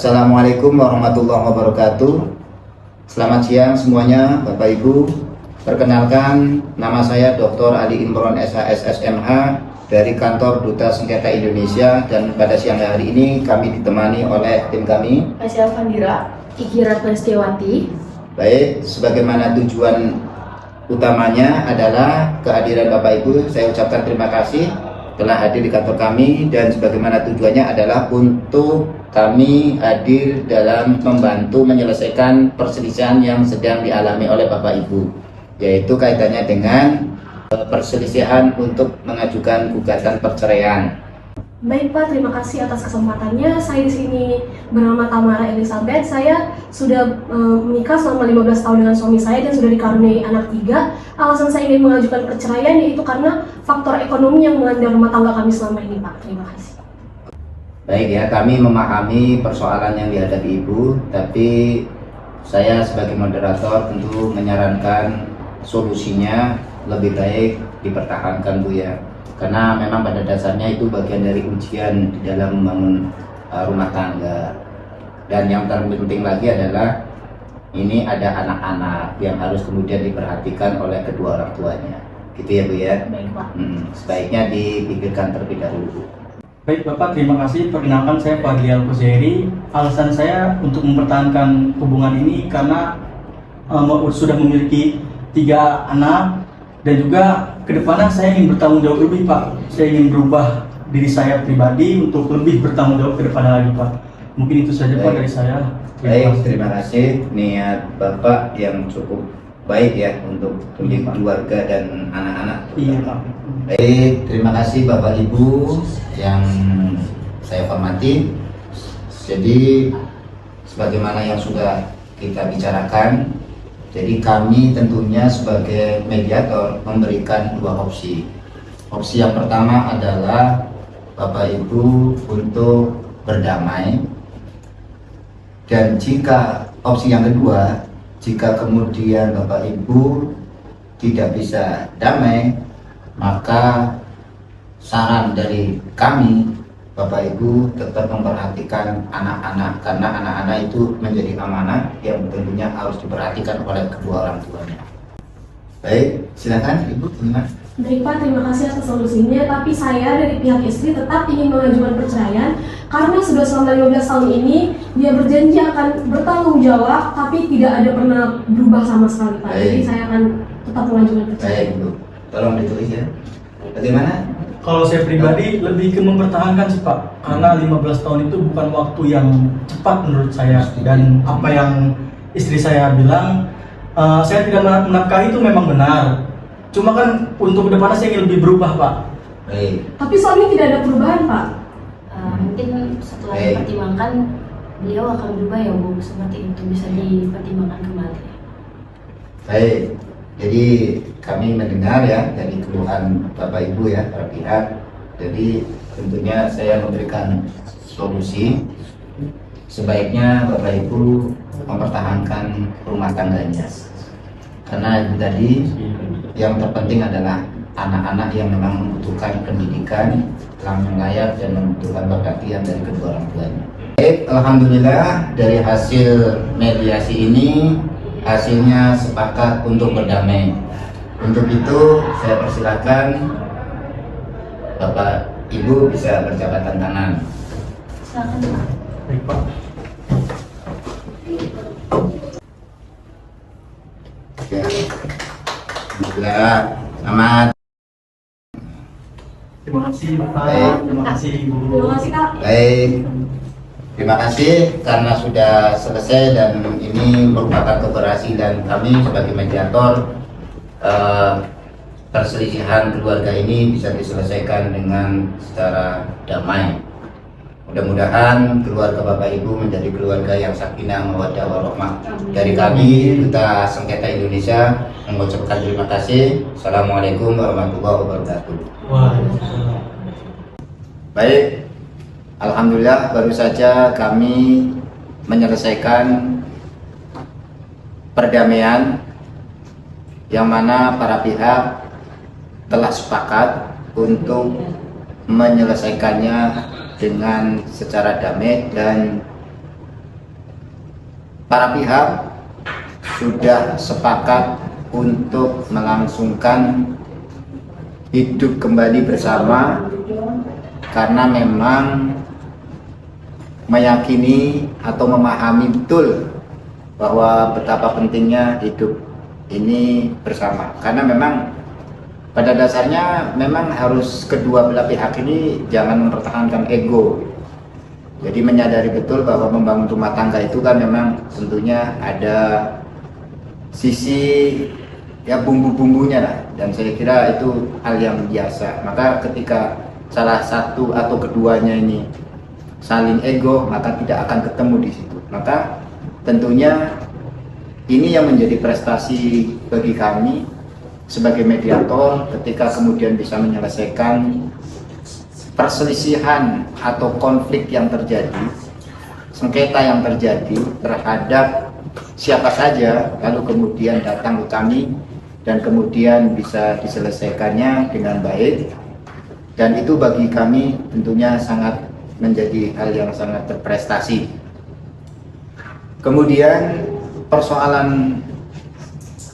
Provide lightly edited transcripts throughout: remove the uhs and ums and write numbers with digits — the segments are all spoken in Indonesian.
Assalamualaikum warahmatullahi wabarakatuh. Selamat siang semuanya Bapak Ibu. Perkenalkan, nama saya Dr. Ali Imron SHS SMH dari kantor Duta Sengketa Indonesia, dan pada siang hari ini kami ditemani oleh tim kami Asia Fandira, Iki Ratna Setiawati. Baik, sebagaimana tujuan utamanya adalah kehadiran Bapak Ibu, saya ucapkan terima kasih telah hadir di kantor kami, dan sebagaimana tujuannya adalah untuk kami hadir dalam membantu menyelesaikan perselisihan yang sedang dialami oleh Bapak Ibu, yaitu kaitannya dengan perselisihan untuk mengajukan gugatan perceraian. Baik Pak, terima kasih atas kesempatannya. Saya di sini bernama Tamara Elizabeth. Saya sudah menikah selama 15 tahun dengan suami saya dan sudah dikaruniai anak 3. Alasan saya ingin mengajukan perceraian yaitu karena faktor ekonomi yang melanda rumah tangga kami selama ini, Pak. Terima kasih. Baik ya, kami memahami persoalan yang dihadapi Ibu, tapi saya sebagai moderator tentu menyarankan solusinya lebih baik dipertahankan Bu ya. Karena memang pada dasarnya itu bagian dari ujian di dalam membangun rumah tangga. Dan yang terpenting lagi adalah ini ada anak-anak yang harus kemudian diperhatikan oleh kedua orang tuanya. Gitu ya Bu ya. Baik Pak. Sebaiknya dipikirkan terlebih dahulu. Baik Bapak, terima kasih. Perkenalkan, saya Fadli Al-Kuzairi. Alasan saya untuk mempertahankan hubungan ini karena sudah memiliki 3 anak, dan juga kedepannya saya ingin bertanggung jawab lebih Pak. Saya ingin berubah diri saya pribadi untuk lebih bertanggung jawab ke depannya lagi Pak. Mungkin itu saja Pak dari saya. Baik, terima kasih. Niat Bapak yang cukup baik ya untuk keluarga dan anak-anak. Iya Pak. Baik, terima kasih Bapak Ibu yang saya hormati. Jadi sebagaimana yang sudah kita bicarakan, jadi kami tentunya sebagai mediator memberikan 2 opsi. Opsi yang pertama adalah Bapak Ibu untuk berdamai, dan jika opsi yang kedua, jika kemudian Bapak Ibu tidak bisa damai, maka saran dari kami, Bapak Ibu tetap memperhatikan anak-anak, karena anak-anak itu menjadi amanah yang tentunya harus diperhatikan oleh kedua orang tuanya. Baik, silakan Ibu. Baik Pak, terima kasih atas solusinya. Tapi saya dari pihak istri tetap ingin mengajukan perceraian karena sudah selama 15 tahun ini dia berjanji akan bertanggung jawab, tapi tidak ada pernah berubah sama sekali Pak. Baik. Jadi saya akan tetap mengajukan perceraian. Baik Ibu, tolong ditulis ya. Bagaimana? Kalau saya pribadi lebih ke mempertahankan sih Pak, karena 15 tahun itu bukan waktu yang cepat menurut saya. Dan apa yang istri saya bilang, saya tidak menafkahi itu memang benar. Cuma kan untuk kedepannya saya ingin lebih berubah Pak. Baik. Tapi suami tidak ada perubahan Pak. Mungkin setelah Baik. dipertimbangkan beliau akan berubah ya Bu, seperti itu bisa dipertimbangkan kembali. Baik, jadi kami mendengar ya dari keluhan Bapak Ibu ya, para pihak. Jadi tentunya saya memberikan solusi. Sebaiknya Bapak Ibu mempertahankan rumah tangganya. Karena itu tadi yang terpenting adalah anak-anak yang memang membutuhkan pendidikan yang layak dan membutuhkan perhatian dari kedua orang tuanya. Baik, alhamdulillah dari hasil mediasi ini hasilnya sepakat untuk berdamai. Untuk itu saya persilakan Bapak Ibu bisa berjabat tangan. Silakan Pak. Baik Pak. Ya. Alhamdulillah, selamat. Terima kasih Bapak. Baik. Terima kasih Ibu. Terima kasih Kak. Baik, terima kasih karena sudah selesai, dan ini merupakan keberhasilan kami sebagai mediator. Perselisihan keluarga ini bisa diselesaikan dengan secara damai. Mudah-mudahan keluarga Bapak Ibu menjadi keluarga yang sakinah mawaddah warahmah. Dari kami Duta Sengketa Indonesia mengucapkan terima kasih. Assalamualaikum warahmatullahi wabarakatuh. Waalaikumsalam. Baik, alhamdulillah baru saja kami menyelesaikan perdamaian yang mana para pihak telah sepakat untuk menyelesaikannya dengan secara damai, dan para pihak sudah sepakat untuk melangsungkan hidup kembali bersama, karena memang meyakini atau memahami betul bahwa betapa pentingnya hidup ini bersama. Karena memang pada dasarnya memang harus kedua belah pihak ini jangan mempertahankan ego. Jadi menyadari betul bahwa membangun rumah tangga itu kan memang tentunya ada sisi ya bumbu-bumbunya lah, dan saya kira itu hal yang biasa. Maka ketika salah satu atau keduanya ini saling ego, maka tidak akan ketemu di situ. Maka tentunya ini yang menjadi prestasi bagi kami sebagai mediator, ketika kemudian bisa menyelesaikan perselisihan atau konflik yang terjadi, sengketa yang terjadi terhadap siapa saja, lalu kemudian datang ke kami dan kemudian bisa diselesaikannya dengan baik. Dan itu bagi kami tentunya sangat menjadi hal yang sangat berprestasi. Kemudian persoalan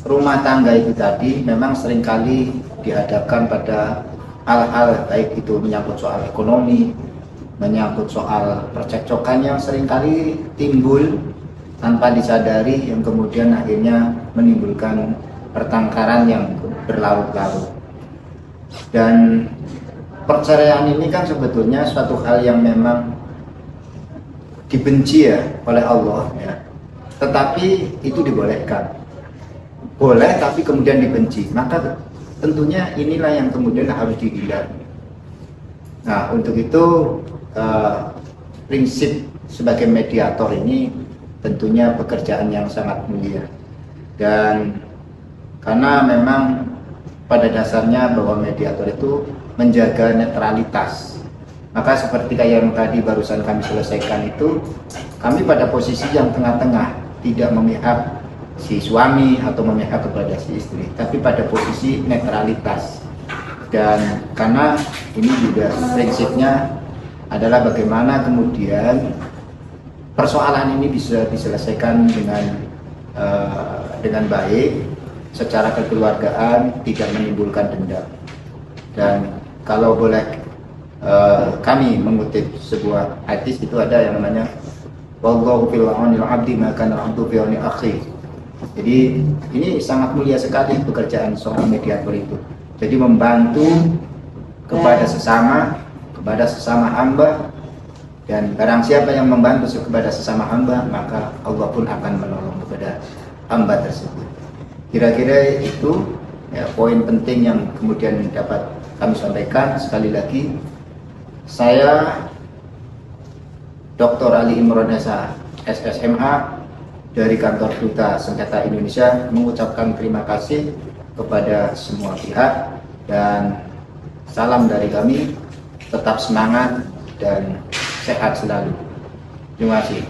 rumah tangga itu tadi memang seringkali dihadapkan pada hal-hal baik itu menyangkut soal ekonomi, menyangkut soal percekcokan yang seringkali timbul tanpa disadari, yang kemudian akhirnya menimbulkan pertengkaran yang berlarut-larut. Dan perceraian ini kan sebetulnya suatu hal yang memang dibenci ya oleh Allah ya. Tetapi itu dibolehkan. Boleh tapi kemudian dibenci. Maka tentunya inilah yang kemudian harus dihindari. Nah, untuk itu prinsip sebagai mediator ini tentunya pekerjaan yang sangat mulia. Dan karena memang pada dasarnya bahwa mediator itu menjaga netralitas. Maka seperti kayak yang tadi barusan kami selesaikan itu, kami pada posisi yang tengah-tengah, tidak memihak si suami atau memihak kepada si istri, tapi pada posisi netralitas. Dan karena ini juga prinsipnya adalah bagaimana kemudian persoalan ini bisa diselesaikan dengan baik, secara kekeluargaan, tidak menimbulkan dendam. Dan kalau boleh kami mengutip sebuah hadis, itu ada yang namanya wallahu fil aunil abdi maka al-abdu fi auni akhi. Jadi ini sangat mulia sekali pekerjaan seorang mediator itu. Jadi membantu kepada sesama hamba, dan barang siapa yang membantu kepada sesama hamba, maka Allah pun akan menolong kepada hamba tersebut. Kira-kira itu ya, poin penting yang kemudian dapat kami sampaikan. Sekali lagi, saya Dr. Ali Imron Esa, SSMA dari Kantor Duta Sengketa Indonesia, mengucapkan terima kasih kepada semua pihak, dan salam dari kami, tetap semangat dan sehat selalu. Terima kasih.